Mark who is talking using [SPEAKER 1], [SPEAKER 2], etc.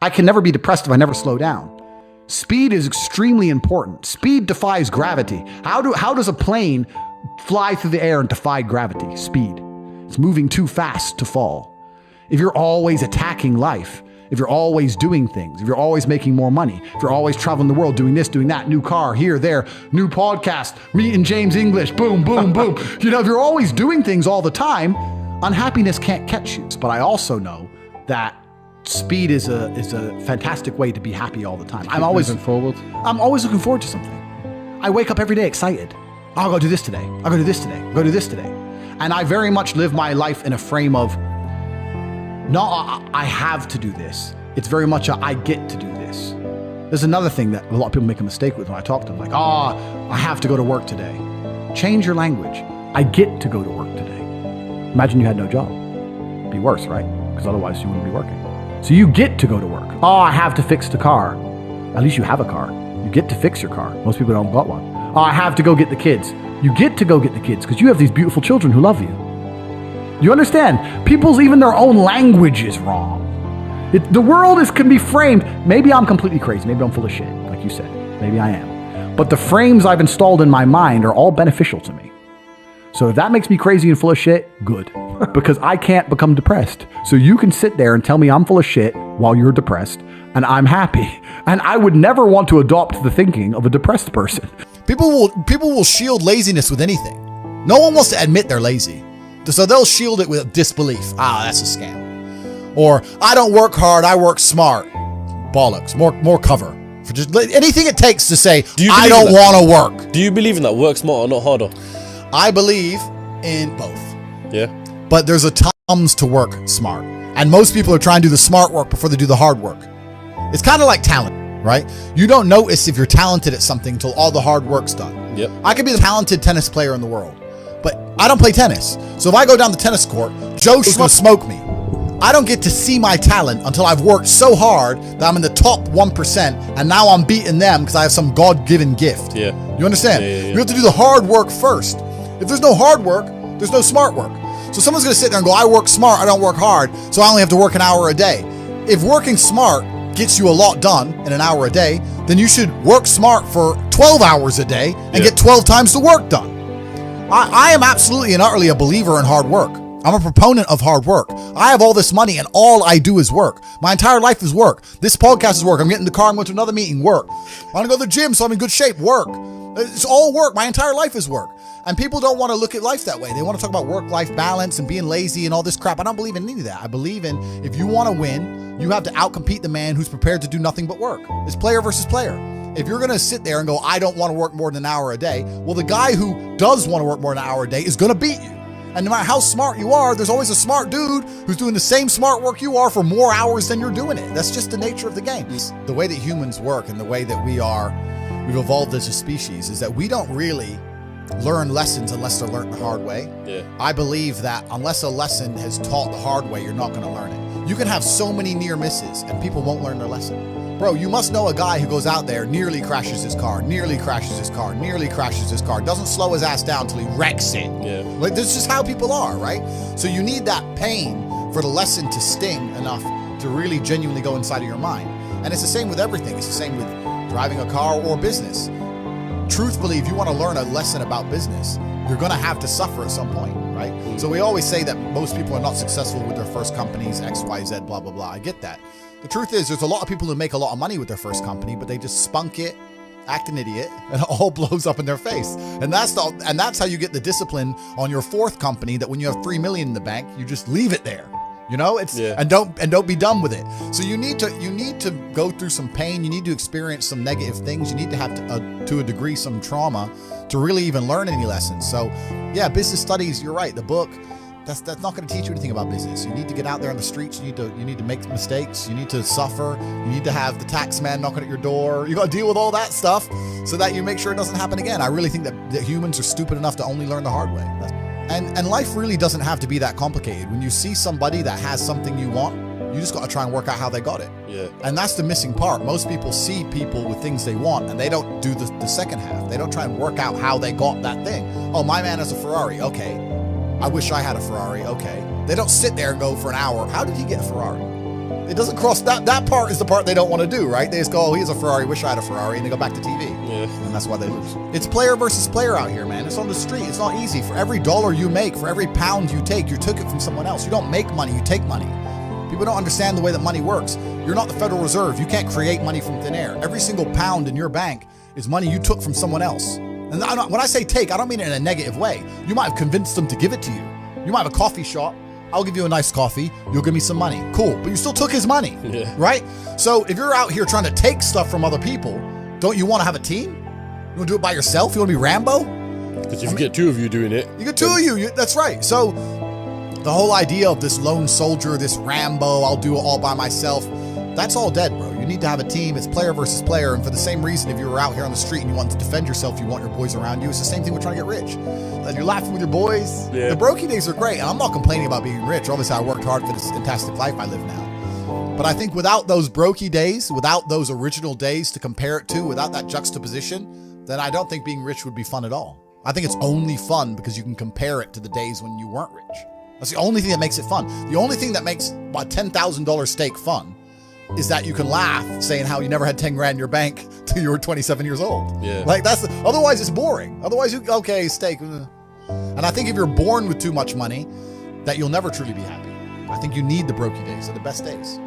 [SPEAKER 1] I can never be depressed if I never slow down. Speed is extremely important. Speed defies gravity. How does a plane fly through the air and defy gravity? Speed. It's moving too fast to fall. If you're always attacking life, if you're always doing things, if you're always making more money, if you're always traveling the world, doing this, doing that, new car, here, there, new podcast, meeting James English, boom, boom, boom. If you're always doing things all the time, unhappiness can't catch you. But I also know that speed is a fantastic way to be happy all the time. I'm always looking forward to something. I wake up every day excited. I'll go do this today. I'll go do this today. I'll go do this today. And I very much live my life in a frame of, no, I have to do this. It's very much I get to do this. There's another thing that a lot of people make a mistake with when I talk to them. Like, I have to go to work today. Change your language. I get to go to work today. Imagine you had no job. It'd be worse, right? Because otherwise you wouldn't be working. So you get to go to work. I have to fix the car. At least you have a car. You get to fix your car. Most people don't got one. I have to go get the kids. You get to go get the kids because you have these beautiful children who love you. You understand? People's, even their own language is wrong. The world can be framed. Maybe I'm completely crazy. Maybe I'm full of shit, like you said. Maybe I am. But the frames I've installed in my mind are all beneficial to me. So if that makes me crazy and full of shit, good. Because I can't become depressed. So you can sit there and tell me I'm full of shit while you're depressed, and I'm happy. And I would never want to adopt the thinking of a depressed person.
[SPEAKER 2] People will shield laziness with anything. No one wants to admit they're lazy. So they'll shield it with disbelief. That's a scam. Or, I don't work hard, I work smart. Bollocks. More cover. For just anything it takes to say, I don't want to work.
[SPEAKER 3] Do you believe in that? Work smarter, not harder?
[SPEAKER 2] I believe in both.
[SPEAKER 3] Yeah.
[SPEAKER 2] But there's a times to work smart. And most people are trying to do the smart work before they do the hard work. It's kind of like talent, right? You don't notice if you're talented at something until all the hard work's done.
[SPEAKER 3] Yep.
[SPEAKER 2] I could be the talented tennis player in the world, but I don't play tennis. So if I go down the tennis court, Joe's gonna smoke me. I don't get to see my talent until I've worked so hard that I'm in the top 1%, and now I'm beating them because I have some God-given gift.
[SPEAKER 3] Yeah.
[SPEAKER 2] You understand?
[SPEAKER 3] Yeah.
[SPEAKER 2] You have to do the hard work first. If there's no hard work, there's no smart work. So someone's going to sit there and go, I work smart, I don't work hard, so I only have to work an hour a day. If working smart gets you a lot done in an hour a day, then you should work smart for 12 hours a day and get 12 times the work done. I am absolutely and utterly a believer in hard work. I'm a proponent of hard work. I have all this money and all I do is work. My entire life is work. This podcast is work. I'm getting in the car, I'm going to another meeting, work. I want to go to the gym so I'm in good shape, work. It's all work. My entire life is work. And people don't want to look at life that way. They want to talk about work-life balance and being lazy and all this crap. I don't believe in any of that. I believe in, if you want to win, you have to outcompete the man who's prepared to do nothing but work. It's player versus player. If you're going to sit there and go, I don't want to work more than an hour a day, well, the guy who does want to work more than an hour a day is going to beat you. And no matter how smart you are, there's always a smart dude who's doing the same smart work you are for more hours than you're doing it. That's just the nature of the game. The way that humans work and the way that we've evolved as a species is that we don't really learn lessons unless they're learned the hard way.
[SPEAKER 3] Yeah.
[SPEAKER 2] I believe that unless a lesson is taught the hard way, you're not going to learn it. You can have so many near misses and people won't learn their lesson. Bro, you must know a guy who goes out there, nearly crashes his car, doesn't slow his ass down until he wrecks it.
[SPEAKER 3] Yeah.
[SPEAKER 2] Like, that's just how people are, right? So you need that pain for the lesson to sting enough to really genuinely go inside of your mind. And it's the same with everything. It's the same with driving a car or business. Truthfully, if you want to learn a lesson about business, you're going to have to suffer at some point, right? So we always say that most people are not successful with their first companies, X, Y, Z, blah, blah, blah. I get that. The truth is, there's a lot of people who make a lot of money with their first company, but they just spunk it, act an idiot, and it all blows up in their face. And that's how you get the discipline on your fourth company, that when you have $3 million in the bank, you just leave it there. You know, and don't be done with it. So you need to go through some pain. You need to experience some negative things. You need to have to a degree some trauma to really even learn any lessons. So yeah, business studies, you're right. The book, that's not going to teach you anything about business. You need to get out there on the streets. You need to make mistakes. You need to suffer. You need to have the tax man knocking at your door. You got to deal with all that stuff so that you make sure it doesn't happen again. I really think that humans are stupid enough to only learn the hard way. And life really doesn't have to be that complicated. When you see somebody that has something you want, you just got to try and work out how they got it.
[SPEAKER 3] Yeah.
[SPEAKER 2] And that's the missing part. Most people see people with things they want and they don't do the second half. They don't try and work out how they got that thing. Oh, my man has a Ferrari. Okay. I wish I had a Ferrari. Okay. They don't sit there and go for an hour, how did he get a Ferrari? It doesn't cross that part is the part they don't want to do, right? They just go, oh, he has a Ferrari, wish I had a Ferrari, and they go back to TV.
[SPEAKER 3] Yeah.
[SPEAKER 2] And that's why they lose. It's player versus player out here, man. It's on the street. It's not easy. For every dollar you make, for every pound you take, you took it from someone else. You don't make money, you take money. People don't understand the way that money works. You're not the Federal Reserve. You can't create money from thin air. Every single pound in your bank is money you took from someone else. And when I say take, I don't mean it in a negative way. You might have convinced them to give it to you. You might have a coffee shop. I'll give you a nice coffee. You'll give me some money. Cool. But you still took his money, right? So if you're out here trying to take stuff from other people, don't you want to have a team? You want to do it by yourself? You want to be Rambo?
[SPEAKER 3] Because if you get two of you doing it.
[SPEAKER 2] You get two of you. That's right. So the whole idea of this lone soldier, this Rambo, I'll do it all by myself, that's all dead, bro. You need to have a team. It's player versus player. And for the same reason, if you were out here on the street and you want to defend yourself, you want your boys around you. It's the same thing with trying to get rich. And you're laughing with your boys.
[SPEAKER 3] Yeah.
[SPEAKER 2] The brokey days are great. And I'm not complaining about being rich. Obviously, I worked hard for this fantastic life I live now. But I think without those brokey days, without those original days to compare it to, without that juxtaposition, then I don't think being rich would be fun at all. I think it's only fun because you can compare it to the days when you weren't rich. That's the only thing that makes it fun. The only thing that makes a $10,000 steak fun is that you can laugh saying how you never had 10 grand in your bank till you were 27 years old.
[SPEAKER 3] Yeah.
[SPEAKER 2] Like otherwise it's boring. Otherwise okay, steak. And I think if you're born with too much money, that you'll never truly be happy. I think you need the brokey days. They're the best days.